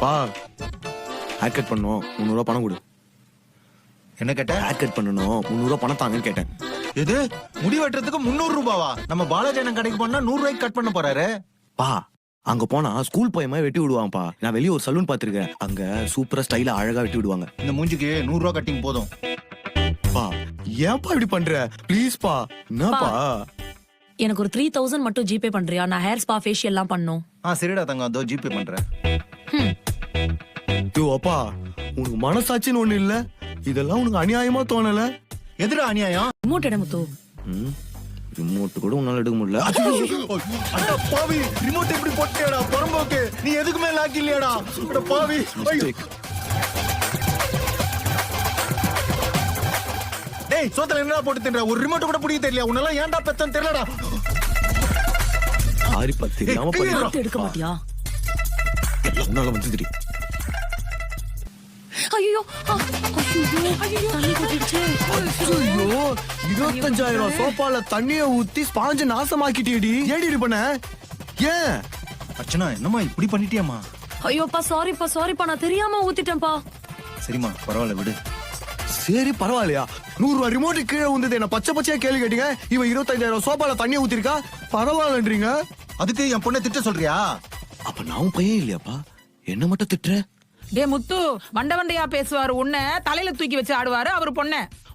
பா hair cut பண்ணணும் 300 ரூபா பணம் கொடு. என்ன கேட்ட? ஹேர் கட் பண்ணணும் 300 ரூபா பணம் தாங்கன்னு கேட்டேன். எது முடி வெட்டுறதுக்கு 300 ரூபாவா? நம்ம பாலாஜி அண்ணன் கடைக்கு போனா 100 ரூபாய்க்கு கட் பண்ண போறாரு. பா அங்க போனா ஸ்கூல் போய் மாதிரி வெட்டி விடுவாங்கப்பா. நான் வெளியே ஒரு சலூன் பாத்திருக்கேன், அங்க சூப்பரா ஸ்டைலா அழகா வெட்டி விடுவாங்க. இந்த மூஞ்சிக்கு 100 ரூபா கட்டிங் போதும். பா ஏன்பா இப்படி பண்ற? ப்ளீஸ் பா. என்னப்பா? எனக்கு ஒரு 3000 மட்டும் ஜிபே பண்றியா? நான் ஹேர் ஸ்பா ஃபேஷியல் எல்லாம் பண்ணனும். சரிடா தங்கம், அதோ ஜிபே பண்றேன். யோ அப்பா, உனக்கு மனசாட்சின்னு ஒண்ணு இல்ல? இதெல்லாம் உனக்கு அநியாயமா தோணல? எதுடா அநியாயம்? ரிமோட் எடு முத்து. ரிமோட் கூட உன்னால எடுக்க முடியல. அட பாவி, ரிமோட் எப்படி போட்டேடா பரம்போக்கு? நீ எதுக்குமே லாக் இல்லையாடா? அட பாவி. டேய் சோதல என்னடா போட்டு தின்றா? ஒரு ரிமோட் கூட புடிக்க தெரியல. உன்னெல்லாம் ஏன்டா பெத்தன்னு தெரியலடா. சாரி பா, தெரியாம ரிமோட் எடுக்க மாட்டியா? உன்னால வந்துடி. ஐயோ தண்ணி கொட்டிடுச்சு. ஐயோ 25000 சோப்பால தண்ணிய ஊத்தி ஸ்பாஞ்ச நாசமாக்கிட்டியடி. ஏடி இது பண்ண? ஏன் அர்ச்சனா, என்னம்மா இப்படி பண்ணிட்டியாமா? ஐயோப்பா சாரிப்பா நான் தெரியாம ஊத்திட்டேன்ப்பா. சரிம்மா பரவாயில்ல விடு. சரி பரவாயில்லையா? 100 ரூபாய் ரிமோட் கீழே வந்தது என்ன பச்சை பச்சையா கேள்வி கேட்டீங்க. இவன் 25000 சோப்பால தண்ணிய ஊத்திருக்கா, பரவாயில்லன்றீங்க. அதுக்கு என் பொண்ணை திட்ட சொல்றியா? அப்ப நான் பையன் இல்லையாப்பா, என்ன மட்டும் திட்டுற? டே முத்து, மண்டவண்டையா பேசுவாரு, உன்னை தலையில தூக்கி வச்சு ஆடுவாரு அவரு பொண்ண.